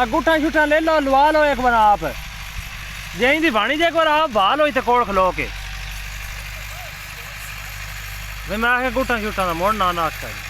गुट्ठा शुट्ठा ले लो, लवा लो एक बार आप। जे दी बाणी जे एक बार आप बहा लो इतने कोल खलो के। मैं आखे गुट्ठा शुट्ठा ना मोड़ ना आखा।